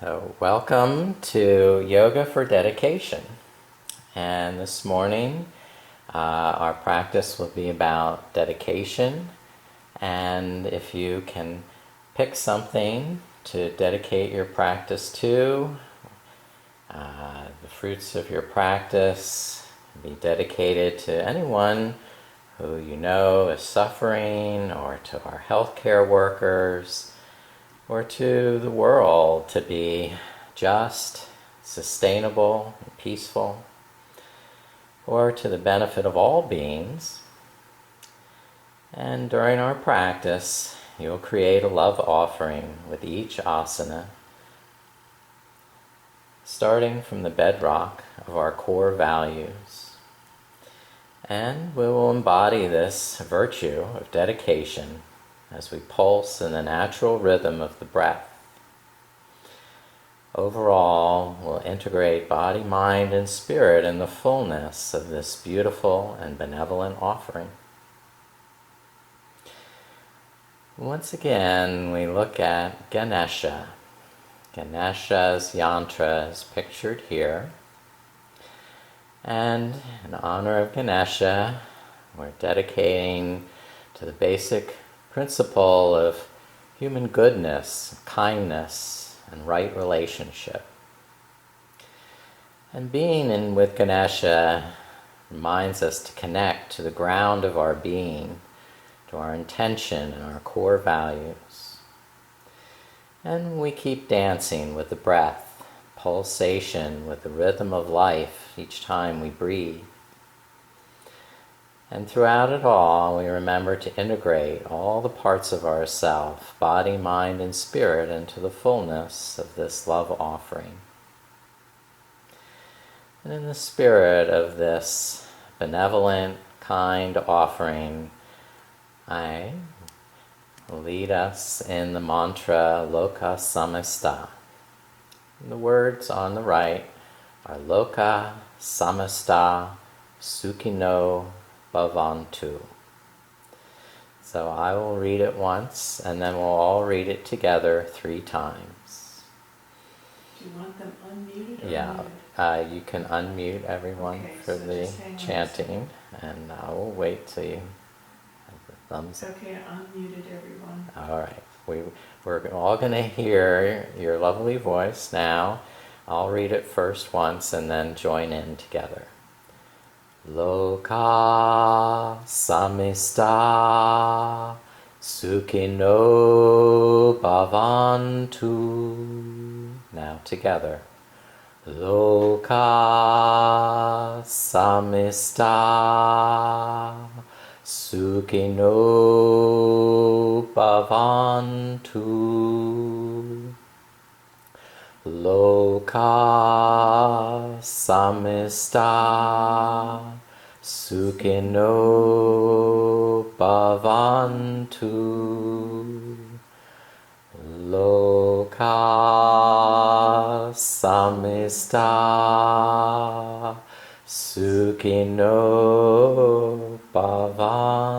So, welcome to Yoga for Dedication. And this morning, our practice will be about dedication. And if you can pick something to dedicate your practice to, the fruits of your practice can be dedicated to anyone who you know is suffering, or to our healthcare workers, or to the world to be just, sustainable, and peaceful, or to the benefit of all beings. And during our practice, you'll create a love offering with each asana, starting from the bedrock of our core values. And we will embody this virtue of dedication as we pulse in the natural rhythm of the breath. Overall, we'll integrate body, mind, and spirit in the fullness of this beautiful and benevolent offering. Once again, we look at Ganesha. Ganesha's yantra is pictured here. And in honor of Ganesha, we're dedicating to the basic principle of human goodness, kindness, and right relationship. And being with Ganesha reminds us to connect to the ground of our being, to our intention and our core values. And we keep dancing with the breath, pulsation with the rhythm of life each time we breathe. And throughout it all, we remember to integrate all the parts of ourself, body, mind, and spirit, into the fullness of this love offering. And in the spirit of this benevolent, kind offering, I lead us in the mantra Loka Samasta. And the words on the right are Loka Samasta Sukhino Bhavantu. So I will read it once, and then we'll all read it together 3 times. Do you want them unmuted or muted? You can unmute everyone for the chanting, and I will wait till you have the thumbs up. Okay, I unmuted everyone. All right. We're all going to hear your lovely voice now. I'll read it first once, and then join in together. Loka samista sukhino bhavantu. Now together. Loka samista sukhino bhavantu. Loka samista sukhino bhavantu. Loka samista sukhino bhavantu.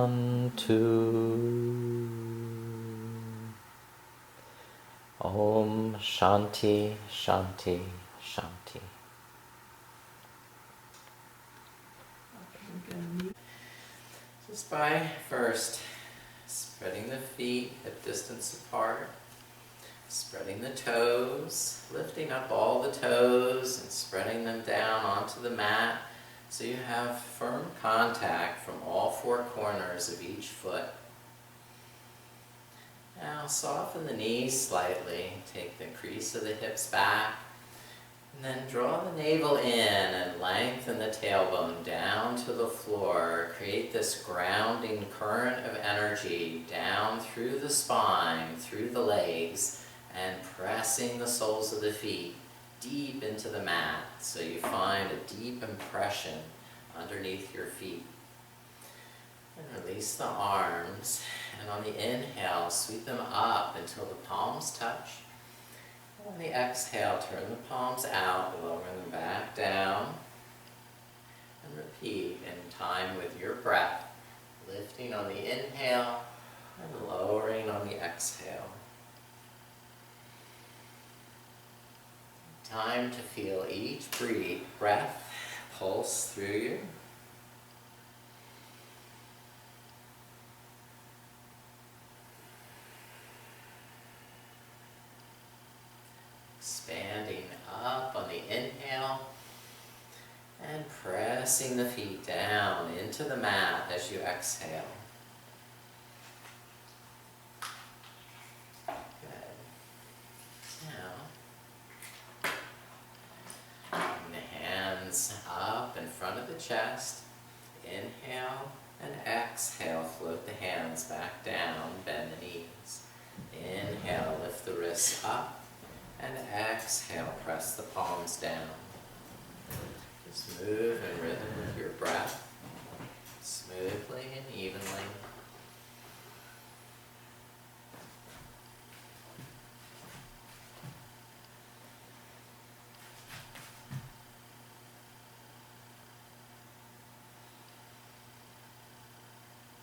Om Shanti, Shanti, Shanti. Just by first spreading the feet at distance apart, spreading the toes, lifting up all the toes and spreading them down onto the mat so you have firm contact from all 4 corners of each foot. Now soften the knees slightly, take the crease of the hips back, and then draw the navel in and lengthen the tailbone down to the floor. Create this grounding current of energy down through the spine, through the legs, and pressing the soles of the feet deep into the mat so you find a deep impression underneath your feet. And release the arms, and on the inhale, sweep them up until the palms touch. On the exhale, turn the palms out, lower them back down. And repeat in time with your breath, lifting on the inhale and lowering on the exhale. time to feel each breath pulse through you. Expanding up on the inhale and pressing the feet down into the mat as you exhale. Good. Now, bring the hands up in front of the chest. Inhale and exhale, float the hands back down, bend the knees. Inhale, lift the wrists up. And exhale, press the palms down. Just move in rhythm with your breath, smoothly and evenly.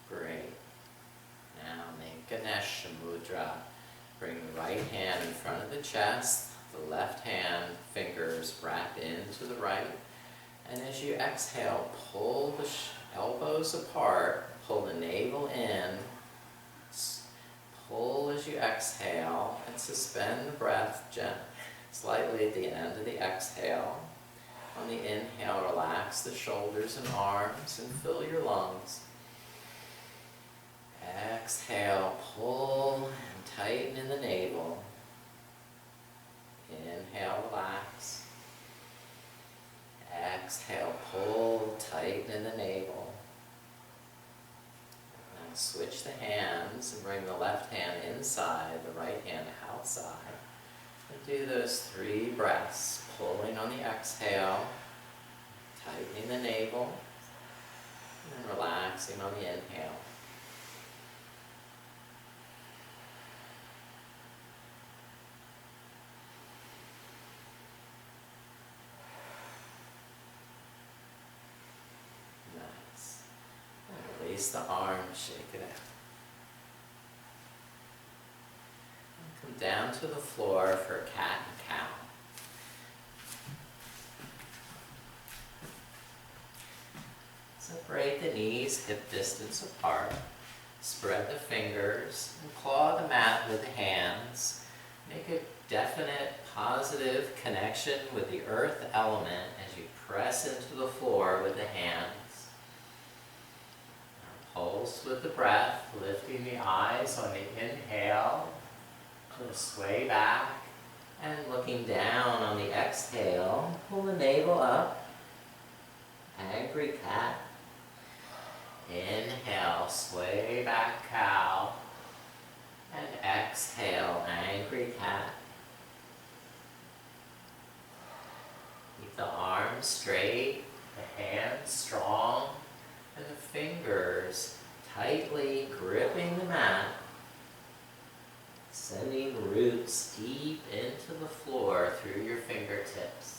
Great. Now make Ganesha Mudra. Bring the right hand in front of the chest, the left hand fingers wrap into the right. And as you exhale, pull the elbows apart, pull the navel in, pull as you exhale, and suspend the breath slightly at the end of the exhale. On the inhale, relax the shoulders and arms and fill your lungs. Exhale, pull and tighten in the navel. Inhale, relax. Exhale, pull, tighten in the navel. Now switch the hands and bring the left hand inside, the right hand outside. And do those 3 breaths, pulling on the exhale, tightening the navel, and then relaxing on the inhale. Release the arms, shake it out. And come down to the floor for cat and cow. Separate the knees hip distance apart. Spread the fingers and claw the mat with the hands. Make a definite positive connection with the earth element as you press into the floor with the hands. Pulse with the breath, lifting the eyes on the inhale, just sway back, and looking down on the exhale, pull the navel up, angry cat. Inhale, sway back cow, and exhale, angry cat. Keep the arms straight, the hands strong, and the fingers tightly gripping the mat, sending roots deep into the floor through your fingertips.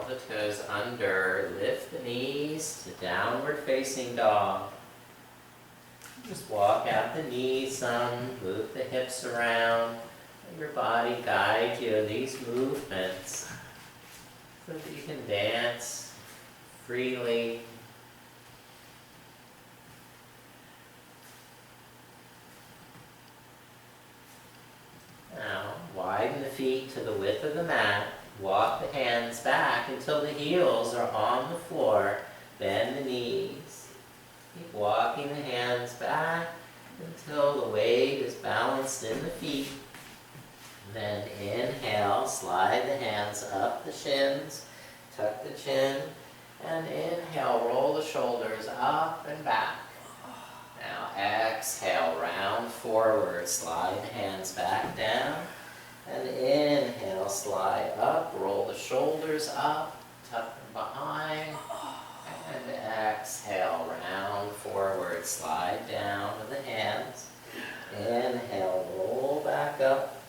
The toes under, lift the knees to downward facing dog. Just walk out the knees some, move the hips around, let your body guide you in these movements so that you can dance freely. Now, widen the feet to the width of the mat. Walk the hands back until the heels are on the floor. Bend the knees. Keep walking the hands back until the weight is balanced in the feet. Then inhale, slide the hands up the shins, tuck the chin, and inhale, roll the shoulders up and back. Now exhale, round forward, slide the hands back down. And inhale, slide up, roll the shoulders up, tuck them behind. And exhale, round forward, slide down with the hands. Inhale, roll back. back up.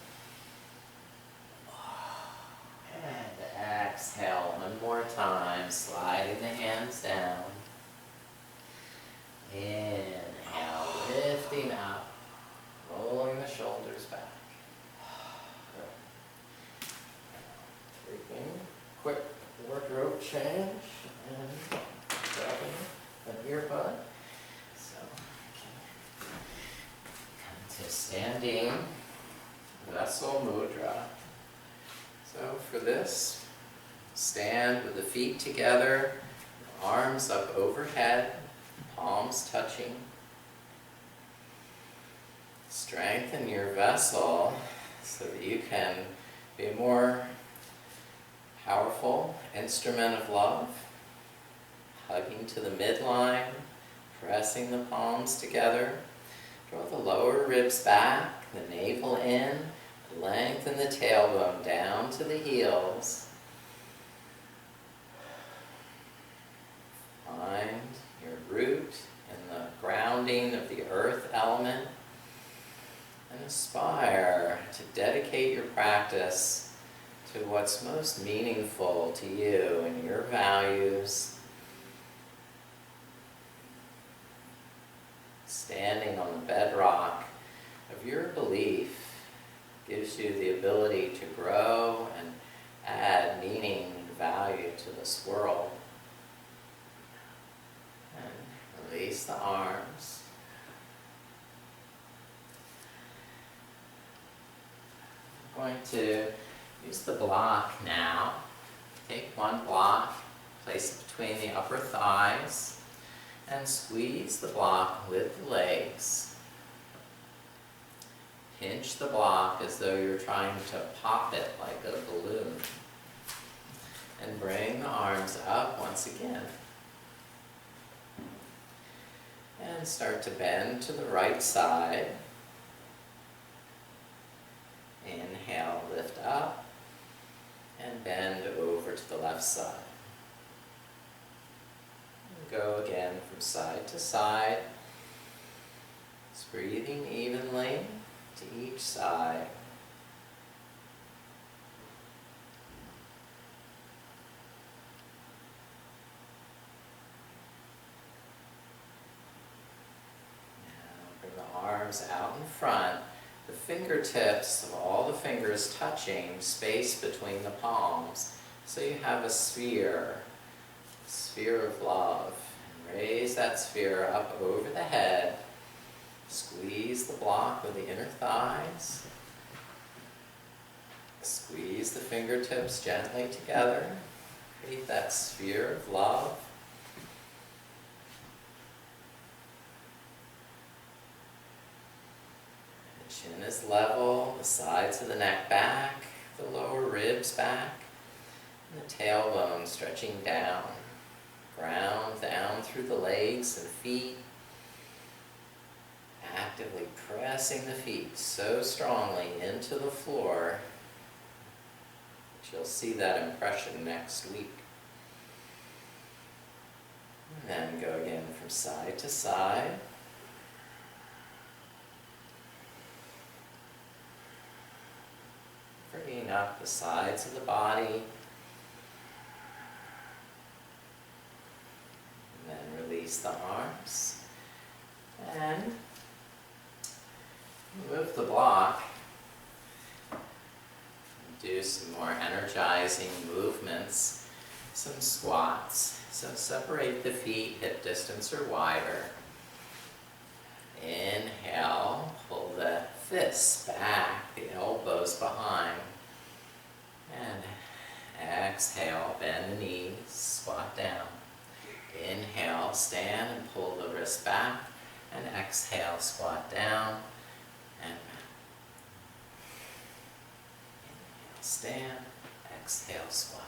And exhale one more time, sliding the hands down. Inhale, lifting up, rolling the shoulders back. Taking a quick wardrobe change and grabbing an earbud. So, come to standing vessel mudra. So for this, stand with the feet together, arms up overhead, palms touching. Strengthen your vessel so that you can be a more powerful instrument of love, hugging to the midline, pressing the palms together. Draw the lower ribs back, the navel in, lengthen the tailbone down to the heels. Find your root in the grounding of the earth element, and aspire to dedicate your practice to what's most meaningful to you and your values. Standing on the bedrock of your belief gives you the ability to grow and add meaning and value to this world. And release the arms. I'm going to use the block now. Take one block, place it between the upper thighs, and squeeze the block with the legs. Pinch the block as though you're trying to pop it like a balloon. And bring the arms up once again. And start to bend to the right side. Inhale, lift up, and bend over to the left side. And go again from side to side. Just breathing evenly to each side. Now bring the arms out in front. The fingertips of all the fingers touching, space between the palms. So you have a sphere of love. And raise that sphere up over the head. Squeeze the block with the inner thighs. Squeeze the fingertips gently together. Create that sphere of love. The chin is level, the sides of the neck back, the lower ribs back, and the tailbone stretching down. Ground down through the legs and feet. Actively pressing the feet so strongly into the floor that you'll see that impression next week. And then go again from side to side. Freeing up the sides of the body. And then release the arms. And move the block. Do some more energizing movements. Some squats. So separate the feet hip distance or wider. Inhale, pull the fists back, the elbows behind. And exhale, bend the knees, squat down. Inhale, stand and pull the wrist back. And exhale, squat down. And inhale, stand, exhale, squat.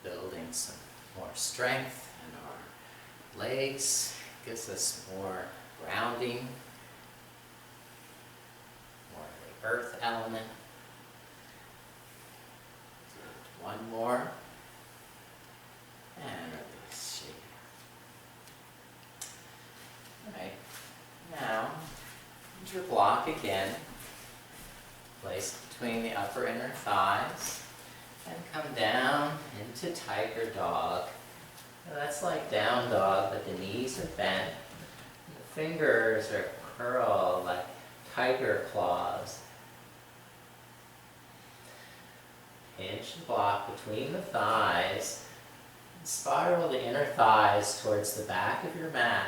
Building some more strength in our legs, gives us more grounding, more of the earth element. block again. Place between the upper inner thighs. And come down into tiger dog. Now that's like down dog, but the knees are bent. The fingers are curled like tiger claws. Pinch the block between the thighs. And spiral the inner thighs towards the back of your mat.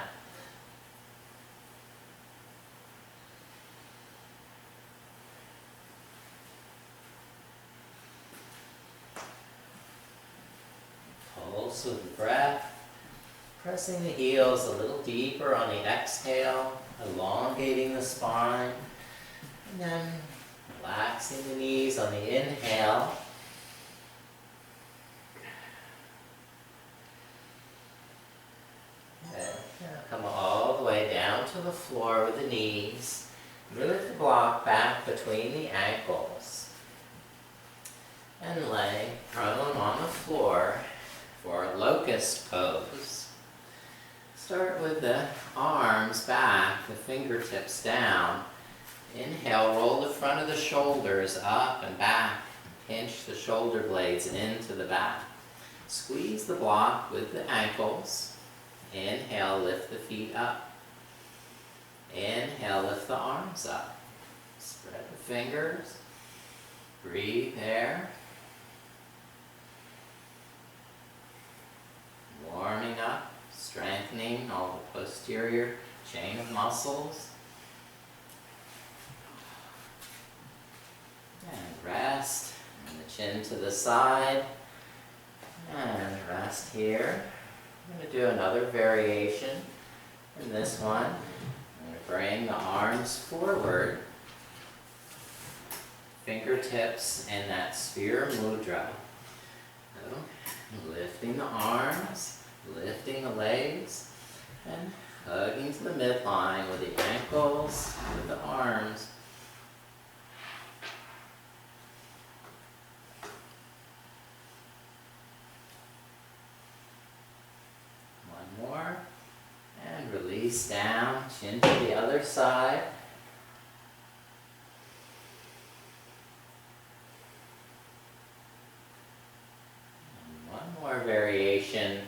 Pulse with the breath, pressing the heels a little deeper on the exhale, elongating the spine, and then relaxing the knees on the inhale. And come all the way down to the floor with the knees. Move the block back between the ankles. And lay prone on the floor for a locust pose. Start with the arms back, the fingertips down. Inhale, roll the front of the shoulders up and back. Pinch the shoulder blades into the back. Squeeze the block with the ankles. Inhale, lift the feet up. Inhale, lift the arms up. Spread the fingers. Breathe there. Warming up, strengthening all the posterior chain of muscles. And rest, and the chin to the side. And rest here. I'm going to do another variation. In this one, I'm going to bring the arms forward. Fingertips in that sphere mudra. So, lifting the arms, lifting the legs, and hugging to the midline with the ankles, with the arms. One more, and release down, chin to the other side. Variation.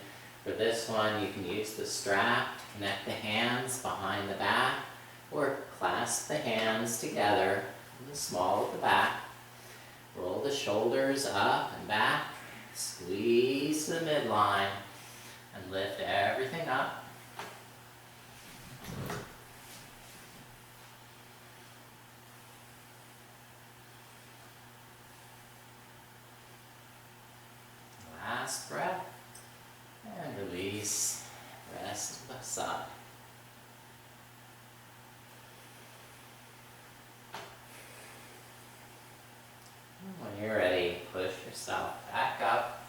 For this one, you can use the strap to connect the hands behind the back, or clasp the hands together in the small of the back. Roll the shoulders up and back, squeeze the midline, and lift everything up. Last breath, and release, rest to the side. When you're ready, push yourself back up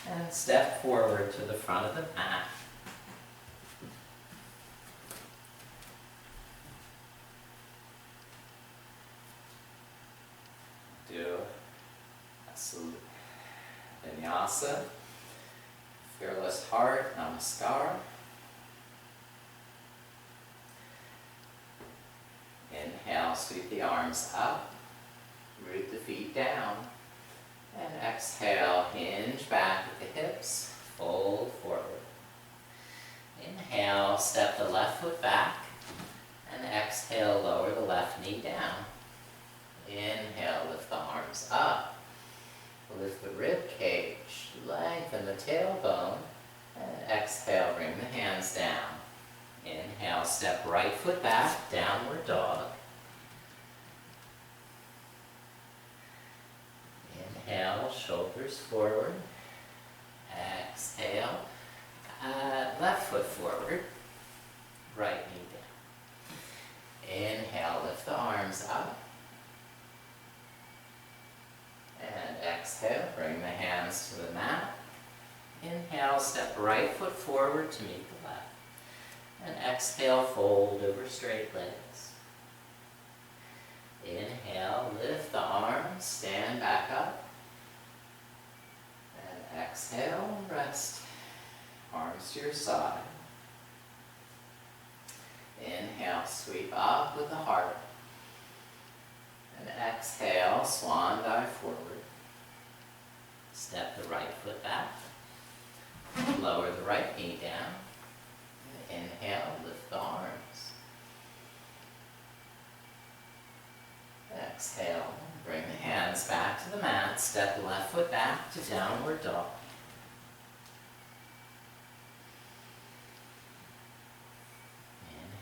and step forward to the front of the mat. Do a vinyasa, fearless heart, namaskar. Inhale, sweep the arms up, root the feet down, and exhale, hinge back at the hips, fold forward. Inhale, step the left foot back, and exhale, lower the left knee down. Inhale, lift the arms up. Lift the rib cage, lengthen the tailbone, and exhale, bring the hands down. Inhale, step right foot back, downward dog. Inhale, shoulders forward. Exhale, left foot forward, right knee down. Inhale, lift the arms up. And exhale, bring the hands to the mat. Inhale, step right foot forward to meet the left. And exhale, fold over straight legs. Inhale, lift the arms, stand back up. And exhale, rest. Arms to your side. Inhale, sweep up with the heart. exhale, swan dive forward. Step the right foot back. Lower the right knee down. Inhale, lift the arms. Exhale, bring the hands back to the mat. Step the left foot back to downward dog.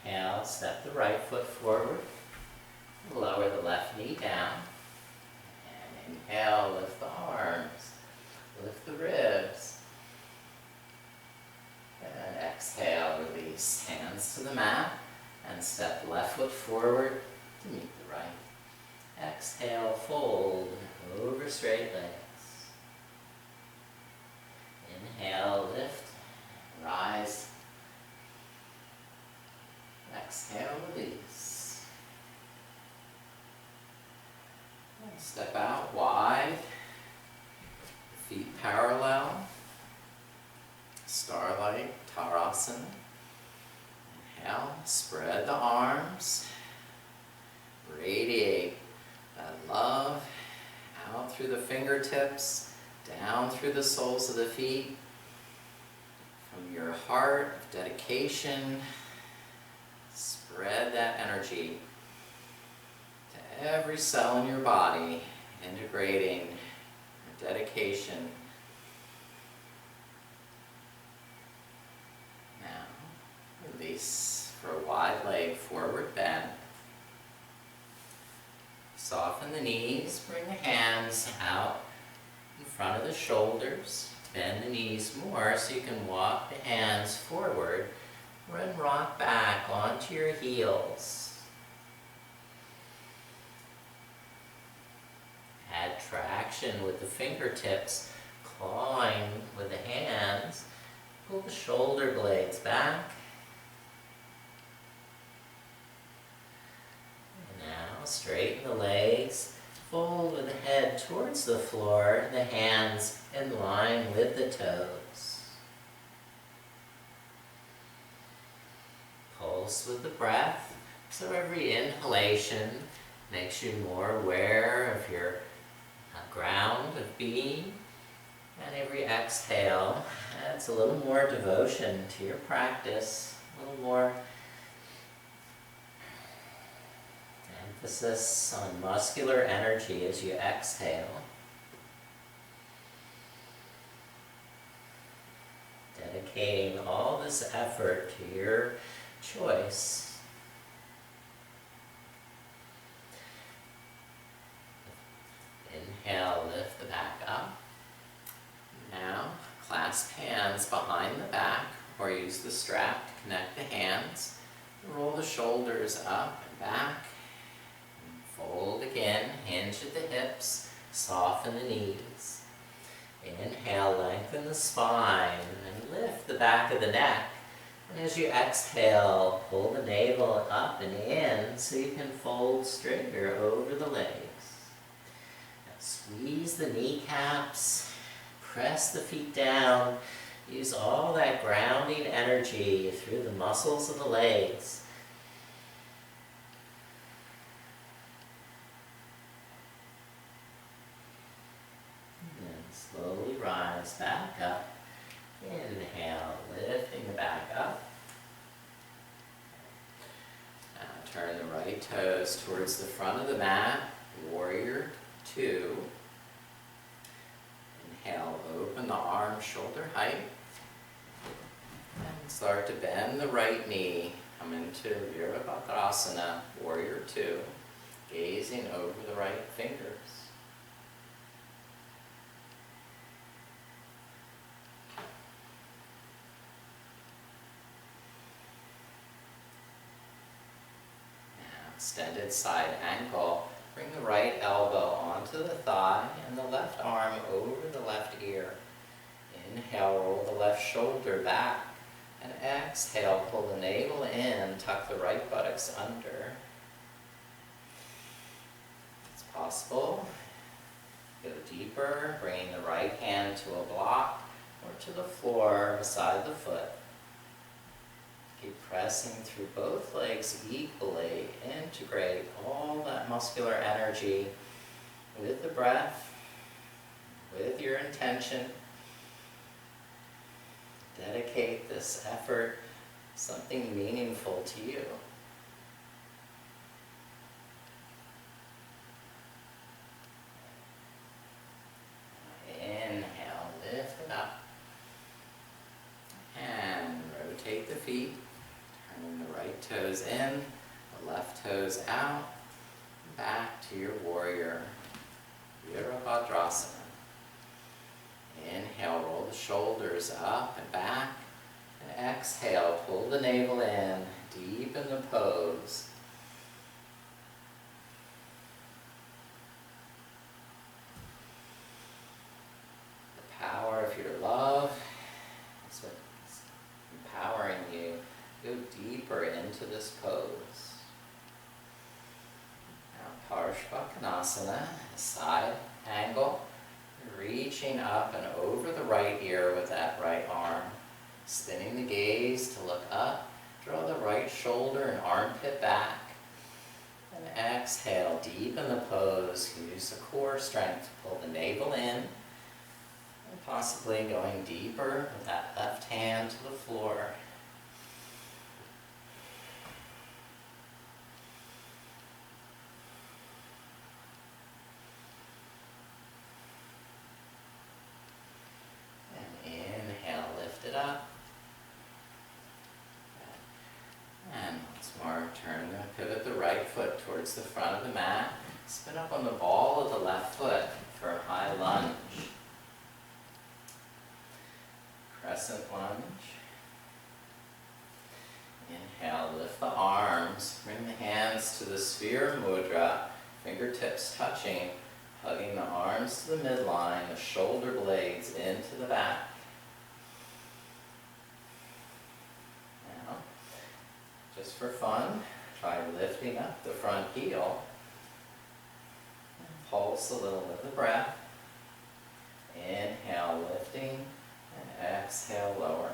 Inhale, step the right foot forward. Lower the left knee down. And inhale, lift the arms. Lift the ribs. And exhale, release. Hands to the mat. And step the left foot forward to meet the right. Exhale, fold over straight legs. Inhale, lift, rise. Exhale, release. And step out wide. Feet parallel. Starlight, Tarasana. Inhale, spread the arms. Radiate that love out through the fingertips, down through the soles of the feet. From your heart of dedication, spread that energy to every cell in your body, integrating your dedication. Now, release for a wide leg forward bend. Soften the knees, bring the hands out in front of the shoulders. Bend the knees more so you can walk the hands forward and rock back onto your heels. Add traction with the fingertips, clawing with the hands. Pull the shoulder blades back. Now straighten the legs, fold with the head towards the floor, the hands in line with the toes. Pulse with the breath, so every inhalation makes you more aware of your ground of being, and every exhale adds a little more devotion to your practice, a little more emphasis on muscular energy as you exhale. Dedicating all this effort to your choice. Inhale, lift the back up. Now, clasp hands behind the back or use the strap to connect the hands. Roll the shoulders up and back. Fold again, hinge at the hips, soften the knees. Inhale, lengthen the spine, and lift the back of the neck. And as you exhale, pull the navel up and in so you can fold straighter over the legs. Now squeeze the kneecaps, press the feet down, use all that grounding energy through the muscles of the legs. Slowly rise back up. Inhale, lifting the back up. Now turn the right toes towards the front of the mat. Warrior 2. Inhale, open the arms shoulder height. And start to bend the right knee. Come into Virabhadrasana, Warrior 2. Gazing over the right fingers. Extended side ankle. Bring the right elbow onto the thigh and the left arm over the left ear. Inhale, roll the left shoulder back. And exhale, pull the navel in, tuck the right buttocks under. It's possible. Go deeper, bringing the right hand to a block or to the floor beside the foot. Keep pressing through both legs equally. Integrate all that muscular energy with the breath, with your intention. Dedicate this effort to something meaningful to you. Inhale, lift it up. And rotate the feet, turning the right toes in, the left toes out, back to your warrior, Virabhadrasana. Inhale, roll the shoulders up and back, and exhale, pull the navel in, deepen the pose. The power of your love is what's empowering you. Go deeper into this pose. Now, Parshvakonasana, side angle, reaching up and over the right ear with that right arm, spinning the gaze to look up, draw the right shoulder and armpit back, and exhale, deepen the pose, use the core strength to pull the navel in, and possibly going deeper with that left hand to the floor. It up. And once more, turn the pivot the right foot towards the front of the mat. Spin up on the ball of the left foot for a high lunge. Crescent lunge. Inhale, lift the arms. Bring the hands to the sphere mudra. Fingertips touching, hugging the arms to the midline, the shoulder blades into the back. Just for fun, try lifting up the front heel. Pulse a little with the breath. Inhale, lifting, and exhale, lowering.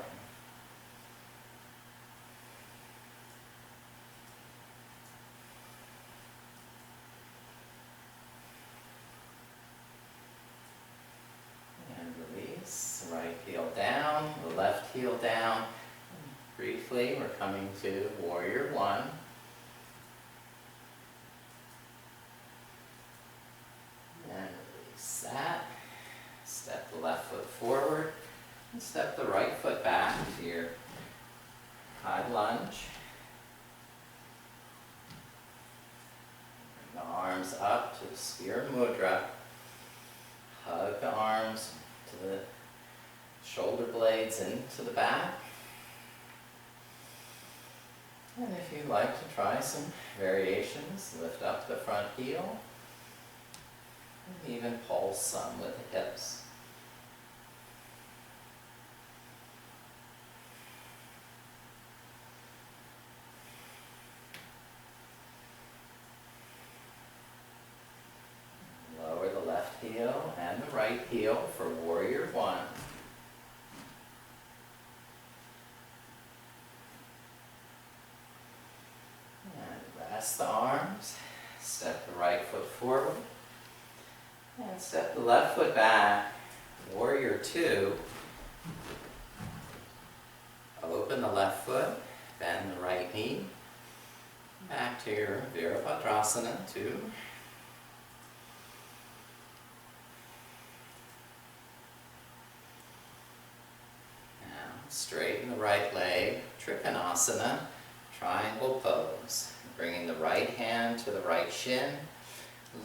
And release, right heel down, the left heel down. Briefly, we're coming to Warrior One. And release that. Step the left foot forward and step the right foot back to your high lunge. Bring the arms up to the sphere mudra. Hug the arms to the shoulder blades into the back. And if you'd like to try some variations, lift up the front heel, and even pulse some with the hips. Lower the left heel and the right heel for Warrior One. Rest the arms, step the right foot forward, and step the left foot back, Warrior Two. Open the left foot, bend the right knee, back to your Virabhadrasana 2. Now, straighten the right leg, Trikonasana, triangle pose. Bringing the right hand to the right shin,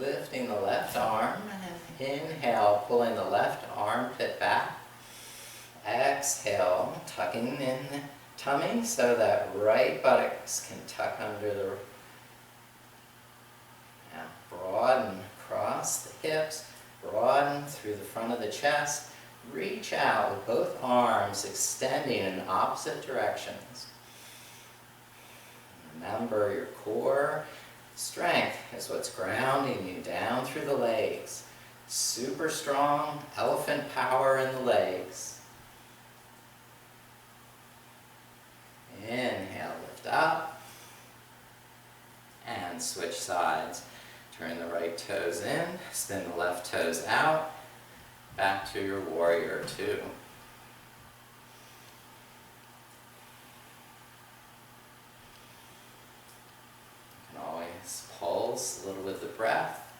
lifting the left arm, and inhale, pulling the left armpit back. Exhale, tucking in the tummy so that right buttocks can tuck under the... Now, broaden across the hips, broaden through the front of the chest, reach out with both arms extending in opposite directions. Remember, your core strength is what's grounding you down through the legs. Super strong elephant power in the legs. Inhale, lift up. And switch sides. Turn the right toes in, spin the left toes out, back to your warrior two. You can always pulse a little with the breath.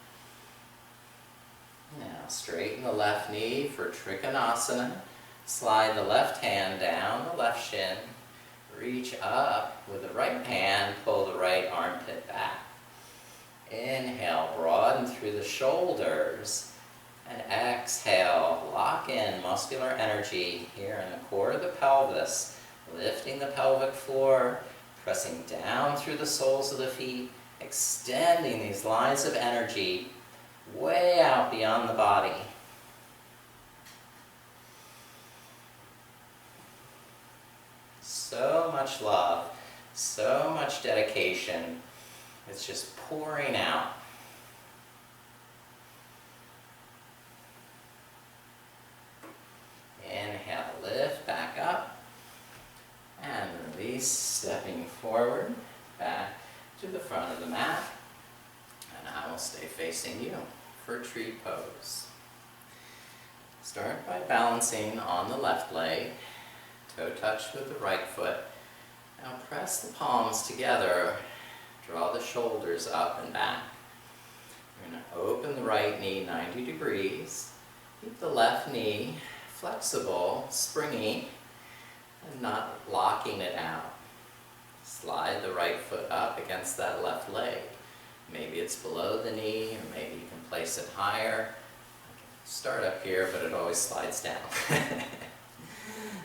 Now straighten the left knee for Trikonasana. Slide the left hand down the left shin. Reach up with the right hand, pull the right armpit back. Inhale, broaden through the shoulders. And exhale, lock in muscular energy here in the core of the pelvis. Lifting the pelvic floor, pressing down through the soles of the feet, extending these lines of energy way out beyond the body. So much love, so much dedication. It's just pouring out. Inhale, lift back up. And release, stepping forward, back to the front of the mat. And I will stay facing you for tree pose. Start by balancing on the left leg, toe touch with the right foot. Now press the palms together, draw the shoulders up and back. You're going to open the right knee 90 degrees. Keep the left knee flexible, springy, and not locking it out. Slide the right foot up against that left leg. Maybe it's below the knee, or maybe you can place it higher. Start up here, but it always slides down.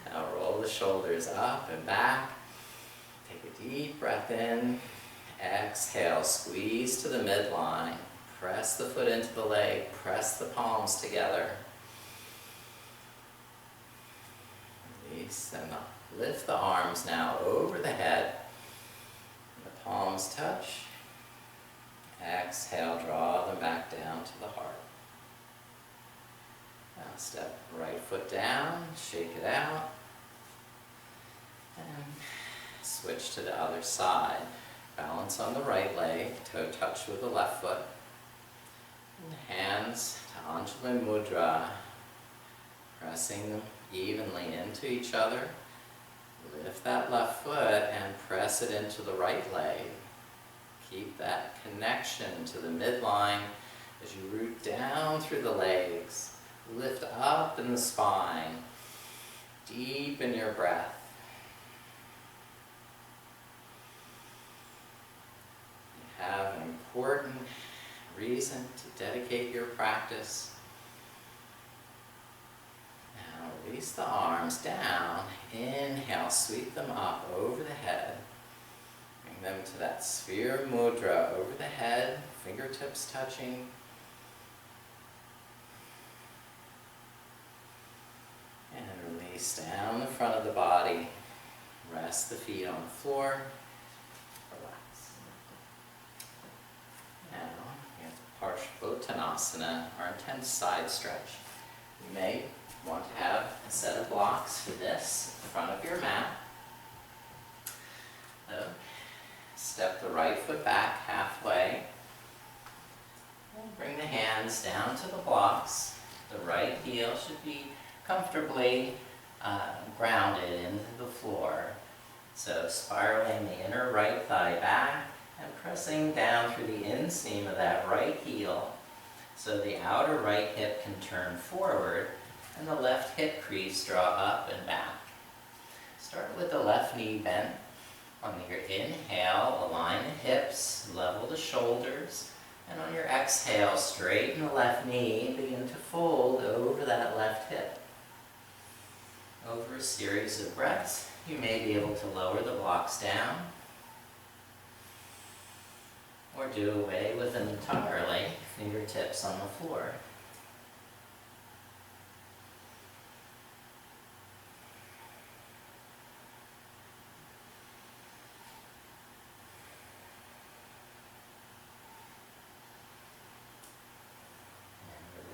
Now roll the shoulders up and back. Take a deep breath in. Exhale, squeeze to the midline. Press the foot into the leg. Press the palms together. Release and lift the arms now over the head. The palms touch. Exhale, draw them back down to the heart. Now step right foot down, shake it out, and switch to the other side. Balance on the right leg, toe touch with the left foot. And hands to Anjali Mudra, pressing them evenly into each other. Lift that left foot and press it into the right leg. Keep that connection to the midline as you root down through the legs. Lift up in the spine. Deepen your breath. You have an important reason to dedicate your practice. Now release the arms down. Inhale, sweep them up over the head. Bring them to that sphere mudra over the head, fingertips touching. And release down the front of the body. Rest the feet on the floor. Relax. Now, we have Parsvottanasana, our intense side stretch. You may want to have a set of blocks for this in front of your mat. So, step the right foot back halfway. And bring the hands down to the blocks. The right heel should be comfortably grounded into the floor. So spiraling the inner right thigh back and pressing down through the inseam of that right heel so the outer right hip can turn forward and the left hip crease draw up and back. Start with the left knee bent. On your inhale, align the hips, level the shoulders, and on your exhale, straighten the left knee and begin to fold over that left hip. Over a series of breaths, you may be able to lower the blocks down or do away with them entirely, fingertips on the floor.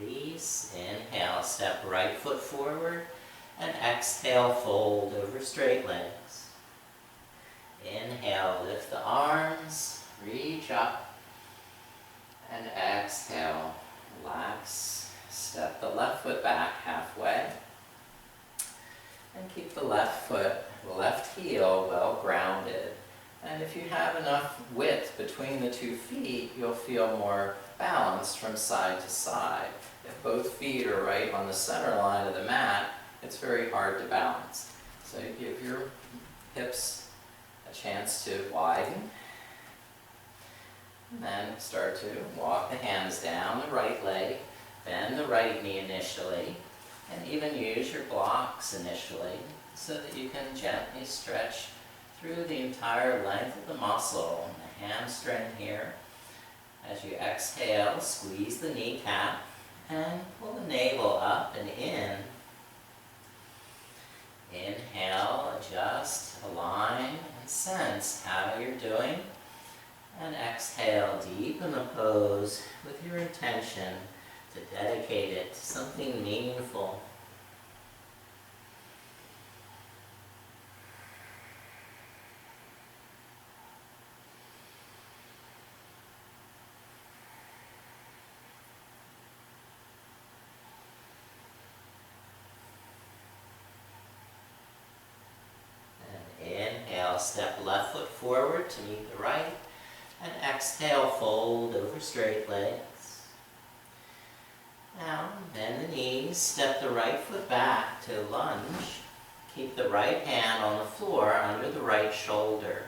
And release, inhale, step right foot forward. And exhale, fold over straight legs. Inhale, lift the arms, reach up. And exhale, relax. Step the left foot back halfway. And keep the left foot, the left heel well grounded. And if you have enough width between the 2 feet, you'll feel more balanced from side to side. If both feet are right on the center line of the mat, it's very hard to balance. So you give your hips a chance to widen. And then start to walk the hands down the right leg, bend the right knee initially, and even use your blocks initially so that you can gently stretch through the entire length of the muscle and the hamstring here. As you exhale, squeeze the kneecap and pull the navel up and in. Inhale, adjust, align, and sense how you're doing. And exhale, deepen the pose with your intention to dedicate it to something meaningful. And inhale, step left foot forward to meet the right. And exhale, fold over straight legs. Now, bend the knees, step the right foot back to lunge. Keep the right hand on the floor under the right shoulder.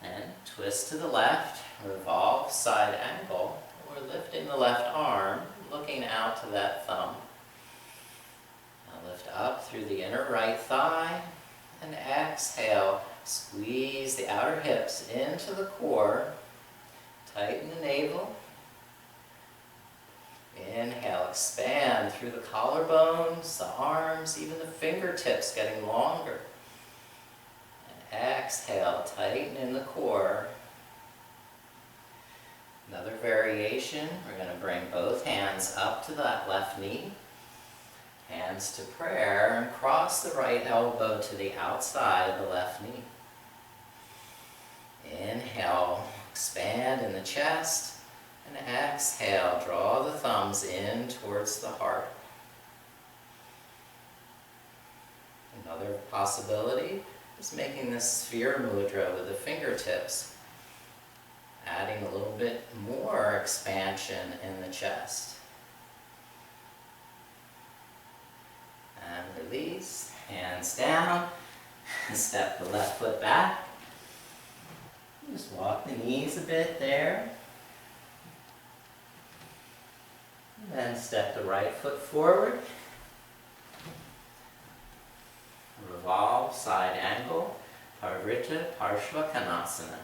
Then twist to the left, revolve side angle, or lifting the left arm, looking out to that thumb. Now lift up through the inner right thigh, and exhale. Squeeze the outer hips into the core. Tighten the navel. Inhale, expand through the collarbones, the arms, even the fingertips getting longer. And exhale, tighten in the core. Another variation, we're going to bring both hands up to that left knee. Hands to prayer, and cross the right elbow to the outside of the left knee. Inhale, expand in the chest, and exhale, draw the thumbs in towards the heart. Another possibility is making this sphere mudra with the fingertips, adding a little bit more expansion in the chest. And release, hands down, step the left foot back. Just walk the knees a bit there. And then step the right foot forward. Revolve side angle, Parivrtta Parshva Konasana.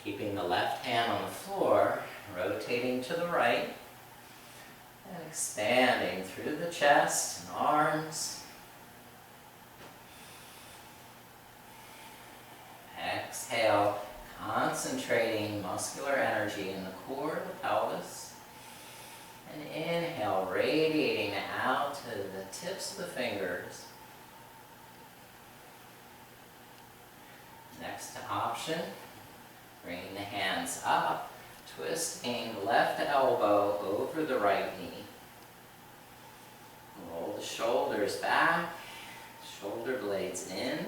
Keeping the left hand on the floor, rotating to the right, and expanding through the chest and arms. Exhale, concentrating muscular energy in the core of the pelvis. And inhale, radiating out to the tips of the fingers. Next option, bringing the hands up, twisting the left elbow over the right knee. Roll the shoulders back, shoulder blades in.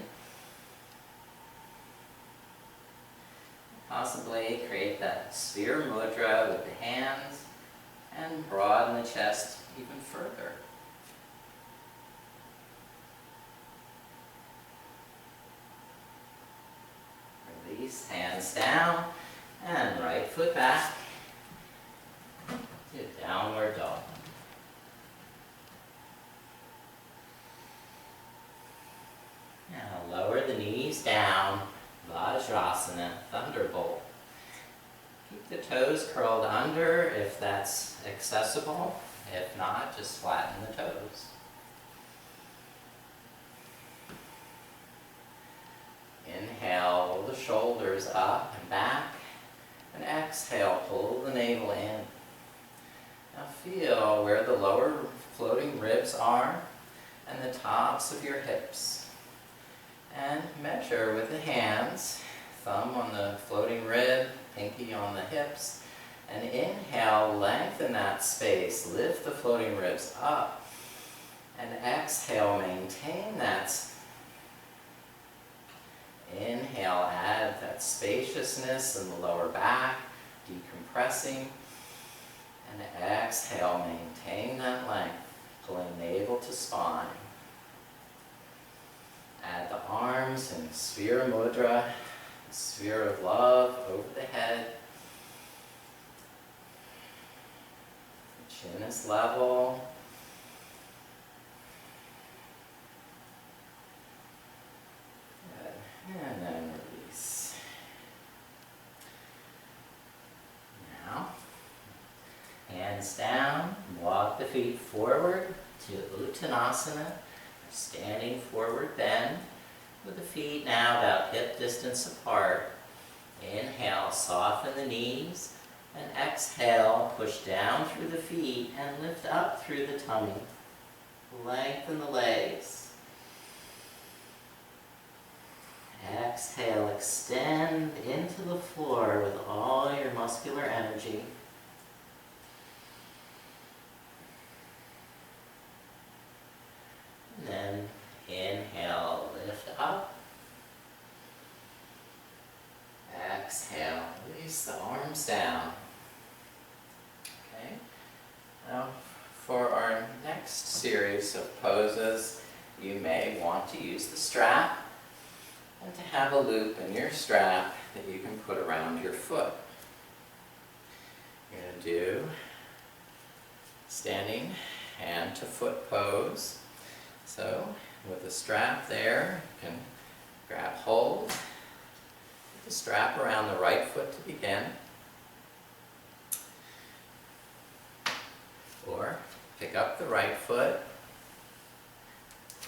Possibly create that sphere mudra with the hands and broaden the chest even further. Release, hands down, and right foot back to downward dog. Now lower the knees down, Vajrasana, Thunderbolt. Keep the toes curled under if that's accessible. If not, just flatten the toes. Inhale, roll the shoulders up and back. And exhale, pull the navel in. Now feel where the lower floating ribs are and the tops of your hips. And measure with the hands, thumb on the floating rib, pinky on the hips, And inhale, lengthen that space, lift the floating ribs up. And exhale, maintain that. Inhale, add that spaciousness in the lower back, decompressing. And exhale, maintain that length, pulling navel to spine. Add the arms in sphere mudra, sphere of love over the head. The chin is level. Good. And then release. Now, hands down, walk the feet forward to Uttanasana, standing forward bend, with the feet now about hip distance apart. Inhale, soften the knees, and exhale, push down through the feet and lift up through the tummy. Lengthen the legs. Exhale, extend into the floor with all your muscular energy. And then inhale, lift up. Exhale, release the arms down. Okay. Now, for our next series of poses, you may want to use the strap and to have a loop in your strap that you can put around your foot. You're going to do standing hand to foot pose. So, with the strap there, you can grab hold, put the strap around the right foot to begin, or pick up the right foot,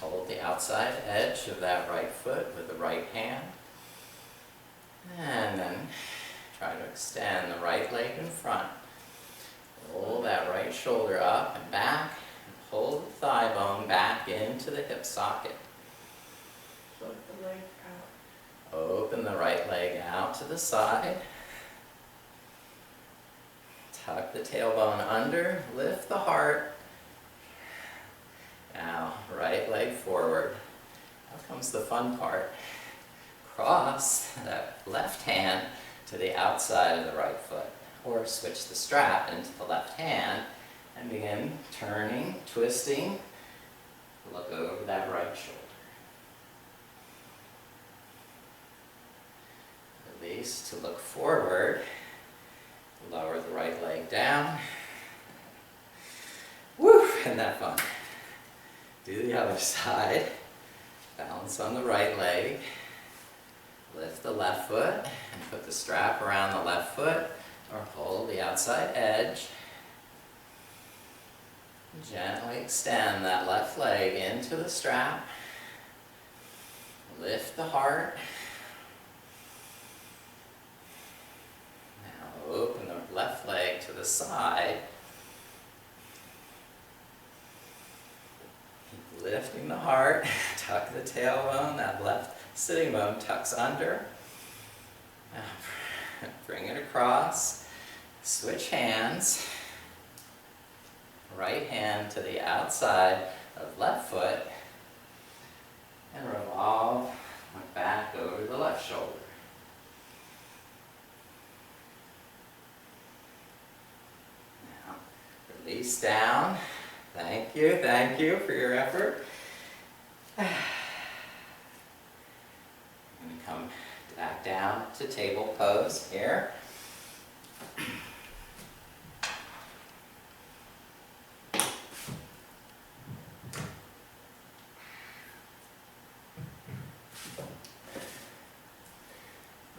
hold the outside edge of that right foot with the right hand, and then try to extend the right leg in front. Roll that right shoulder up and back, and pull the thigh bone back into the hip socket. Float the leg out. Open the right leg out to the side. Tuck the tailbone under, lift the heart. Now, right leg forward. Now comes the fun part. Cross that left hand to the outside of the right foot, or switch the strap into the left hand and begin turning, twisting. Look over that right shoulder. Release to look forward. Lower the right leg down. Woo! Isn't that fun? Do the other side. Balance on the right leg. Lift the left foot and put the strap around the left foot or hold the outside edge. Gently extend that left leg into the strap. Lift the heart. Now open the left leg to the side. Keep lifting the heart. Tuck the tailbone. That left sitting bone tucks under. Now bring it across. Switch hands. Right hand to the outside of left foot. And revolve back over the left shoulder. Now, release down. Thank you for your effort. I'm going to come back down to table pose here.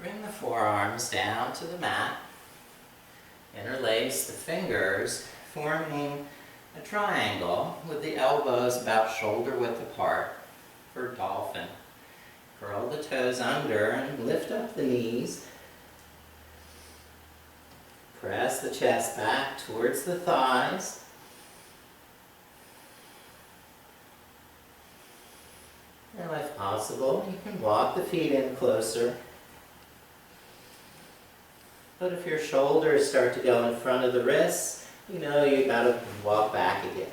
Bring the forearms down to the mat. Interlace the fingers, forming a triangle with the elbows about shoulder width apart for dolphin. Curl the toes under and lift up the knees. Press the chest back towards the thighs. And if possible, you can walk the feet in closer. But if your shoulders start to go in front of the wrists, you know you gotta walk back again.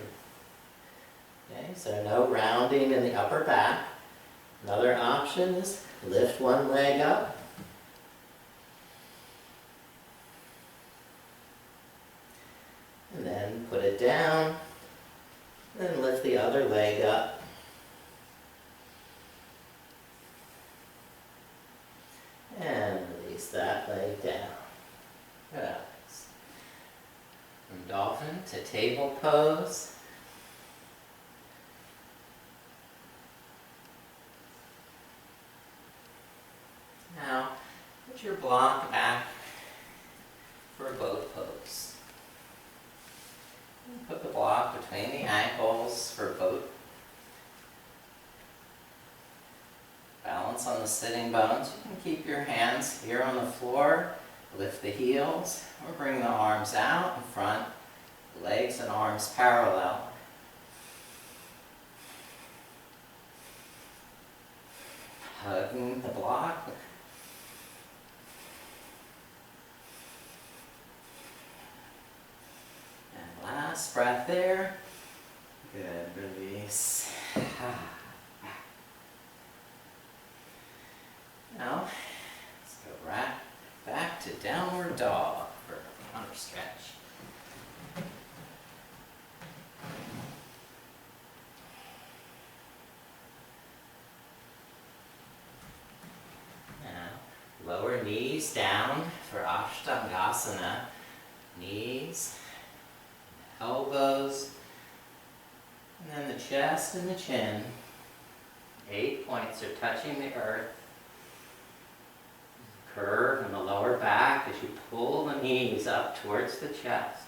Okay, so no rounding in the upper back. Another option is lift one leg up. And then put it down. Then lift the other leg up. And release that leg down. Relax. From dolphin to table pose. Now, put your block back for boat pose. Put the block between the ankles for boat. Balance on the sitting bones. You can keep your hands here on the floor. Lift the heels or bring the arms out in front. Legs and arms parallel. Hugging the block. And last breath there. Good, release. Now, let's go right back to downward dog for a counter stretch. Now, lower knees down for Ashtangasana. Knees, elbows, and then the chest and the chin. 8 points are touching the earth. Curve in the lower back as you pull the knees up towards the chest.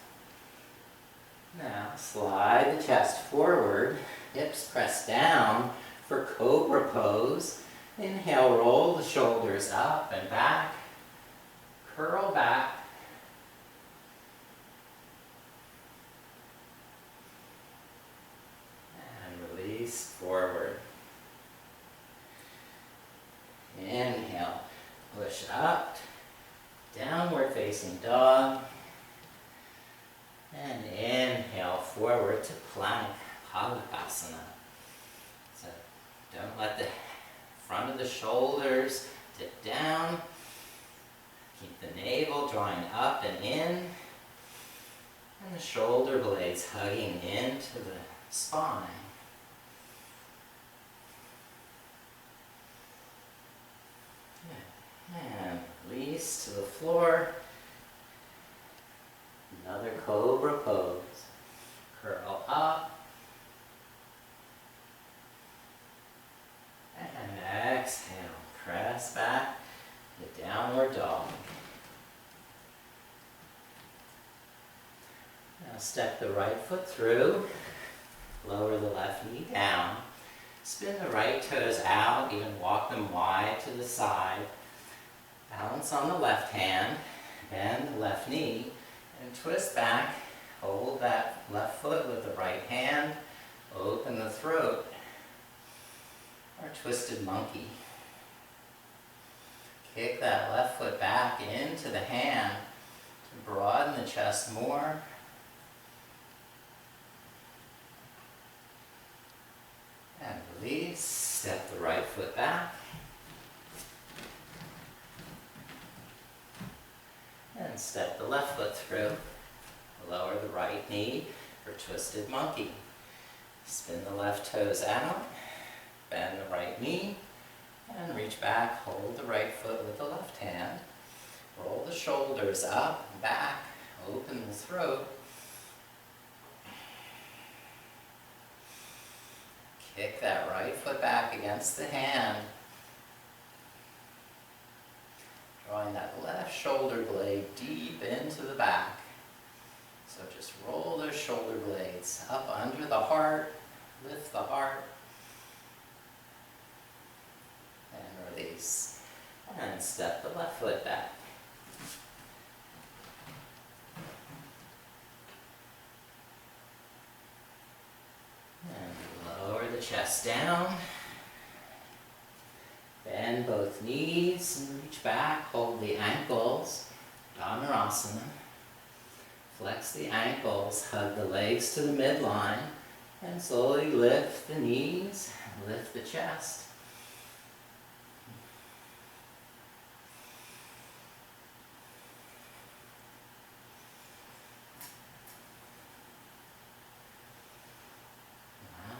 Now slide the chest forward, hips press down for cobra pose. Inhale, roll the shoulders up and back, curl back. And release forward. Inhale. Push up, downward facing dog, and inhale forward to plank Palakasana. So don't let the front of the shoulders dip down. Keep the navel drawing up and in, and the shoulder blades hugging into the spine. And release to the floor. Another cobra pose. Curl up. And exhale. Press back to downward dog. Now step the right foot through. Lower the left knee down. Spin the right toes out. Even walk them wide to the side. Balance on the left hand, bend the left knee, and twist back. Hold that left foot with the right hand. Open the throat, or twisted monkey. Kick that left foot back into the hand to broaden the chest more. And release. Step the right foot back. And step the left foot through. Lower the right knee for twisted monkey. Spin the left toes out. Bend the right knee. And reach back. Hold the right foot with the left hand. Roll the shoulders up and back. Open the throat. Kick that right foot back against the hand. Drawing that left shoulder blade deep into the back. So just roll those shoulder blades up under the heart, lift the heart, and release. And step the left foot back. And lower the chest down. Bend both knees and reach back, hold the ankles. Dhanurasana. Flex the ankles, hug the legs to the midline, and slowly lift the knees, lift the chest.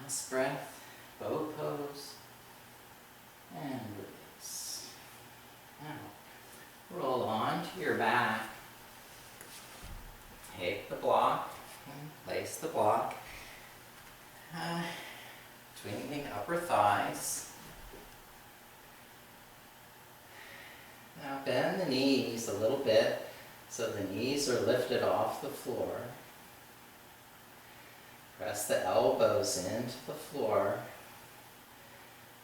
Last breath, bow pose, and release. Now, roll onto your back. Take the block, and place the block between the upper thighs. Now bend the knees a little bit so the knees are lifted off the floor. Press the elbows into the floor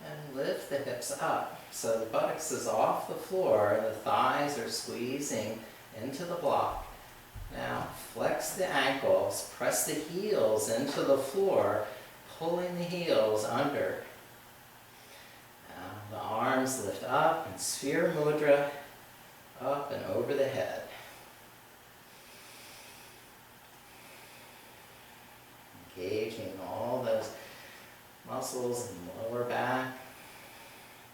and lift the hips up so the buttocks is off the floor and the thighs are squeezing into the block. Now flex the ankles, press the heels into the floor, pulling the heels under. Now the arms lift up and sphere mudra, up and over the head. Engaging all those muscles in the lower back,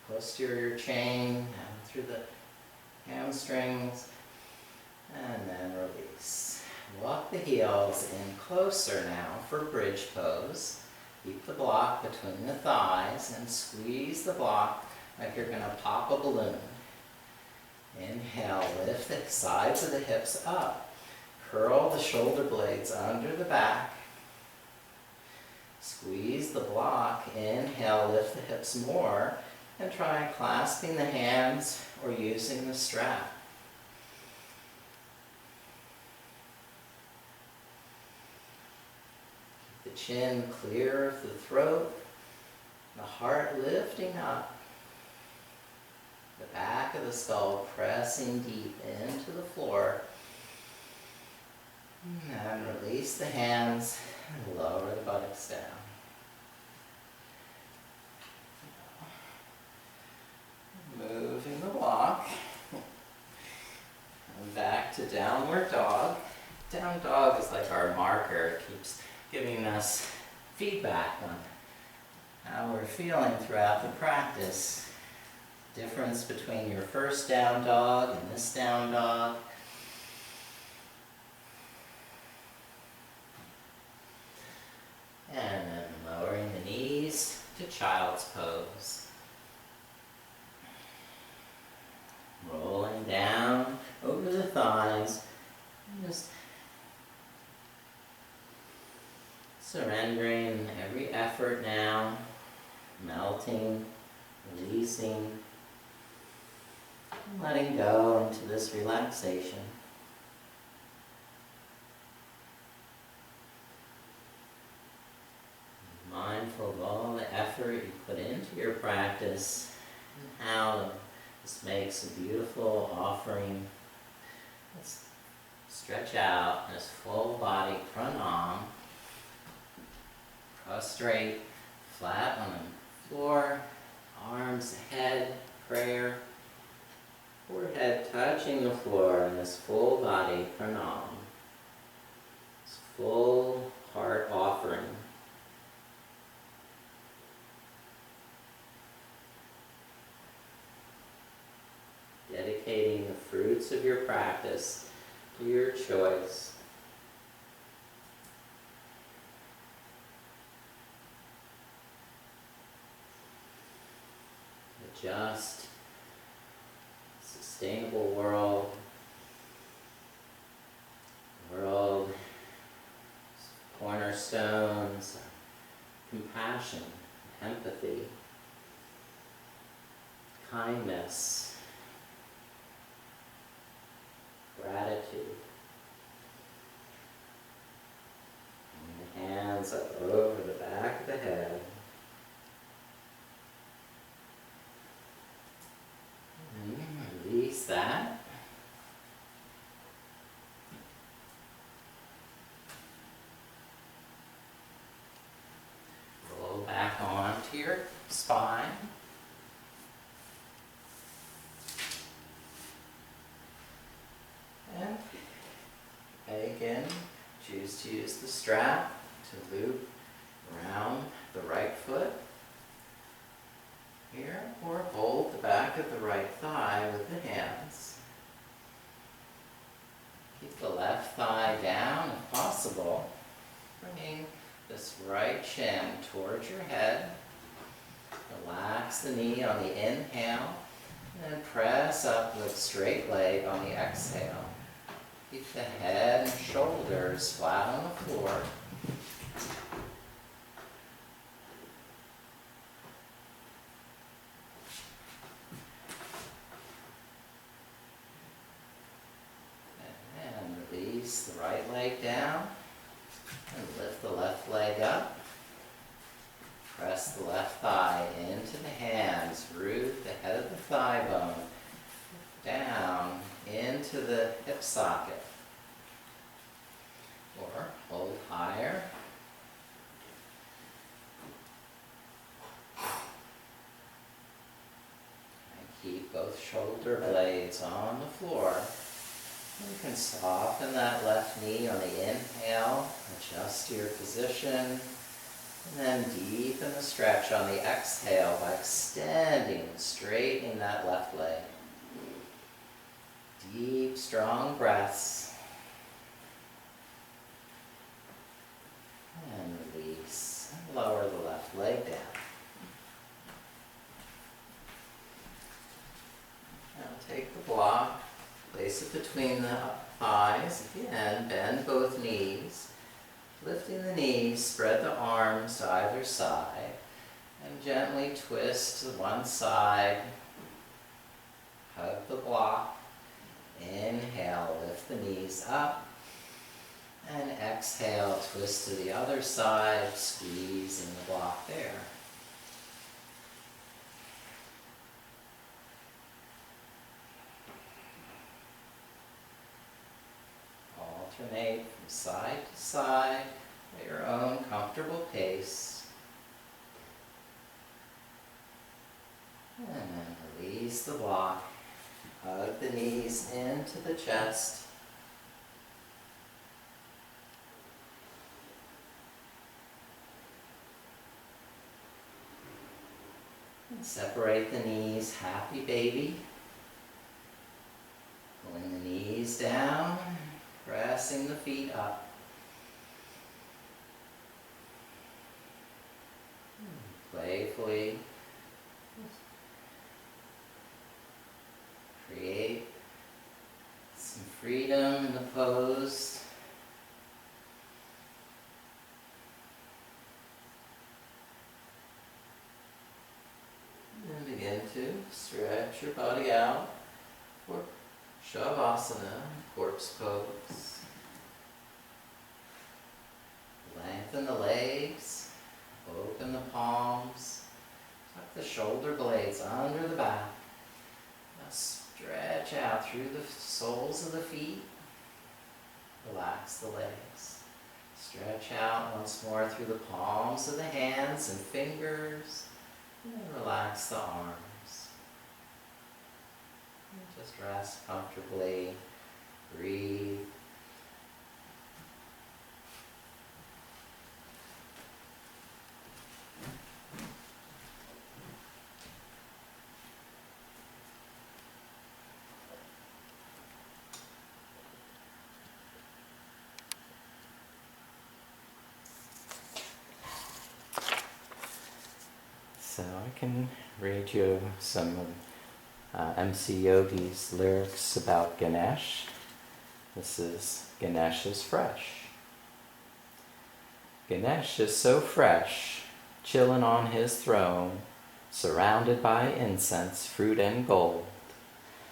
posterior chain, down through the hamstrings, and then release. Walk the heels in closer now for bridge pose. Keep the block between the thighs and squeeze the block like you're going to pop a balloon. Inhale, lift the sides of the hips up. Curl the shoulder blades under the back. Squeeze the block. Inhale, lift the hips more, and try clasping the hands or using the strap. Keep the chin clear of the throat, the heart lifting up, the back of the skull pressing deep into the floor. And release the hands and lower the buttocks down. Moving the block. And back to downward dog. Down dog is like our marker. It keeps giving us feedback on how we're feeling throughout the practice. Difference between your first down dog and this down dog. And then lowering the knees to child's pose. Rolling down over the thighs. And just surrendering every effort now. Melting, releasing, and letting go into this relaxation. Mindful of all the effort you put into your practice and how this makes a beautiful offering. Let's stretch out this full body pranam. Prostrate, flat on the floor, arms ahead, prayer. Forehead touching the floor in this full body pranam. This full heart offering. Dedicating the fruits of your practice to your choice. A just, sustainable world. Cornerstones, compassion, empathy, kindness, gratitude. And the hands up over the back of the head. And release that. Roll back onto your spine. choose to use the strap to loop around the right foot here, or hold the back of the right thigh with the hands. Keep the left thigh down if possible, bringing this right shin towards your head. Relax the knee on the inhale, and then press up with straight leg on the exhale. Keep the head and shoulders flat on the floor. And release the right leg down and lift the left leg up. Press the left thigh into the hands, root the head of the thigh bone down into the hip socket. Or hold higher. And keep both shoulder blades on the floor. You can soften that left knee on the inhale, adjust your position. And then deepen the stretch on the exhale by extending and straightening that left leg. Deep, strong breaths. And release. And lower the left leg down. Now take the block, place it between the thighs. Again, bend both knees. Lifting the knees, spread the arms to either side, and gently twist to one side. Hug the block. Inhale, lift the knees up. And exhale, twist to the other side, squeezing the block there. Alternate from side to side at your own comfortable pace. And then release the block. Hug the knees into the chest. And separate the knees, happy baby. Pulling the knees down. Pressing the feet up. Playfully create some freedom in the pose. And then begin to stretch your body out for Shavasana, corpse pose. Lengthen the legs, open the palms, tuck the shoulder blades under the back. Now stretch out through the soles of the feet. Relax the legs. Stretch out once more through the palms of the hands and fingers. And then relax the arms. Just rest comfortably, breathe. So I can read you some MC Yogi's lyrics about Ganesh. This is Ganesh is fresh. Ganesh is so fresh, chillin' on his throne, surrounded by incense, fruit, and gold.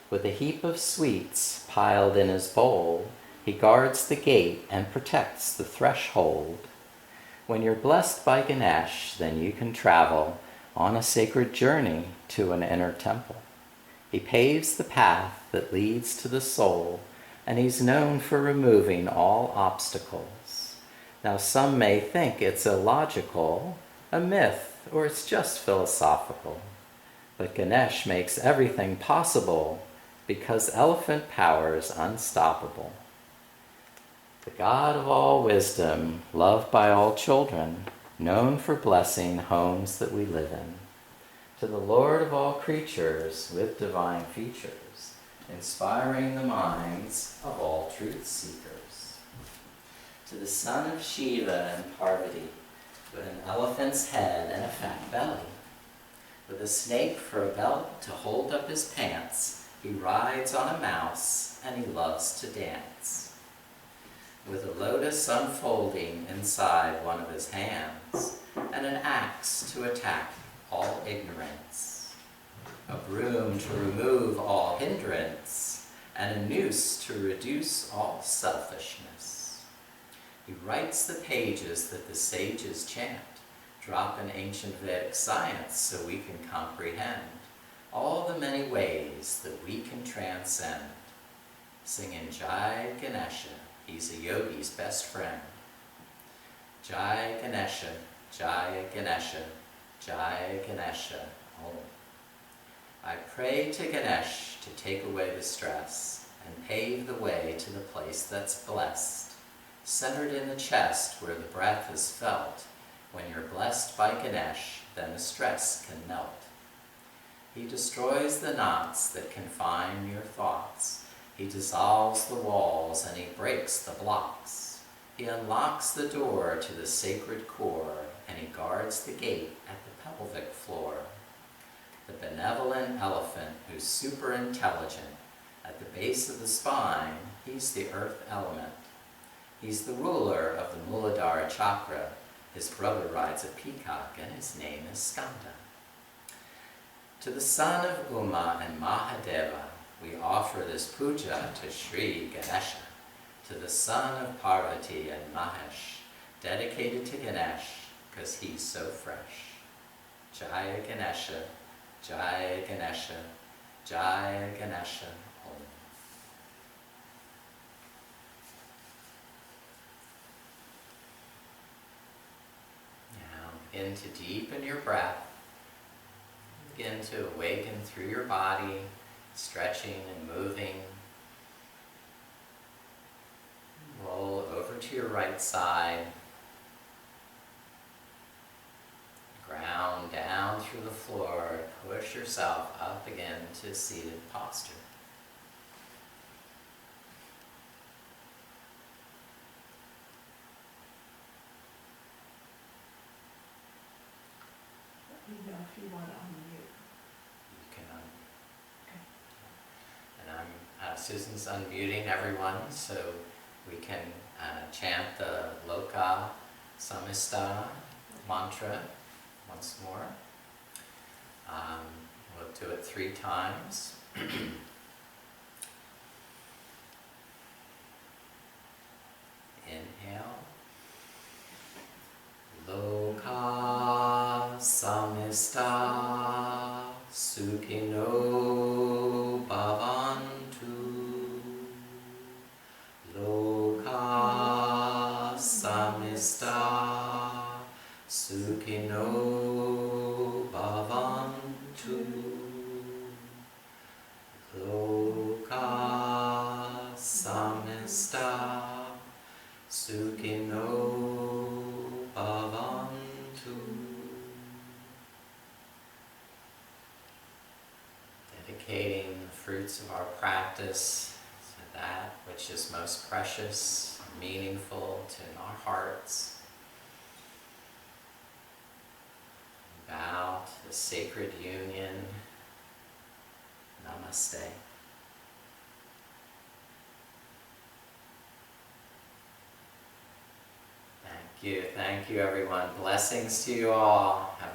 With a heap of sweets piled in his bowl, he guards the gate and protects the threshold. When you're blessed by Ganesh, then you can travel on a sacred journey to an inner temple. He paves the path that leads to the soul, and he's known for removing all obstacles. Now some may think it's illogical, a myth, or it's just philosophical. But Ganesh makes everything possible because elephant power is unstoppable. The God of all wisdom, loved by all children, known for blessing homes that we live in. To the Lord of all creatures with divine features, inspiring the minds of all truth seekers. To the son of Shiva and Parvati, with an elephant's head and a fat belly. With a snake for a belt to hold up his pants, he rides on a mouse and he loves to dance. With a lotus unfolding inside one of his hands, and an axe to attack all ignorance. A broom to remove all hindrance, and a noose to reduce all selfishness. He writes the pages that the sages chant, drop in ancient Vedic science so we can comprehend all the many ways that we can transcend. Singing Jai Ganesha, he's a yogi's best friend. Jai Ganesha, Jai Ganesha, Jai Ganesha, Om. I pray to Ganesh to take away the stress and pave the way to the place that's blessed, centered in the chest where the breath is felt. When you're blessed by Ganesh, then the stress can melt. He destroys the knots that confine your thoughts. He dissolves the walls and he breaks the blocks. He unlocks the door to the sacred core and he guards the gate at the pelvic floor. The benevolent elephant who's super intelligent. At the base of the spine, he's the earth element. He's the ruler of the Muladhara chakra. His brother rides a peacock and his name is Skanda. To the son of Uma and Mahadeva, we offer this puja to Sri Ganesha. To the son of Parvati and Mahesh, dedicated to Ganesh, because he's so fresh. Jaya Ganesha, Jaya Ganesha, Jaya Ganesha, Om. Now, in to deepen your breath. Begin to awaken through your body, stretching and moving. Roll over to your right side. Ground down through the floor. Push yourself up again to seated posture. Let me know if you want to unmute. You can Okay. and Susan's unmuting everyone, so we can chant the Loka Samista mantra once more. We'll do it 3 times. Inhale. Loka samista sukhino bhavantu. Loka samista sukhino bhavantu. Loka samista sukhino bhavantu. Dedicating the fruits of our practice to that which is most precious, meaningful to our hearts. Bow to the sacred union. Namaste. Thank you everyone. Blessings to you all. Have a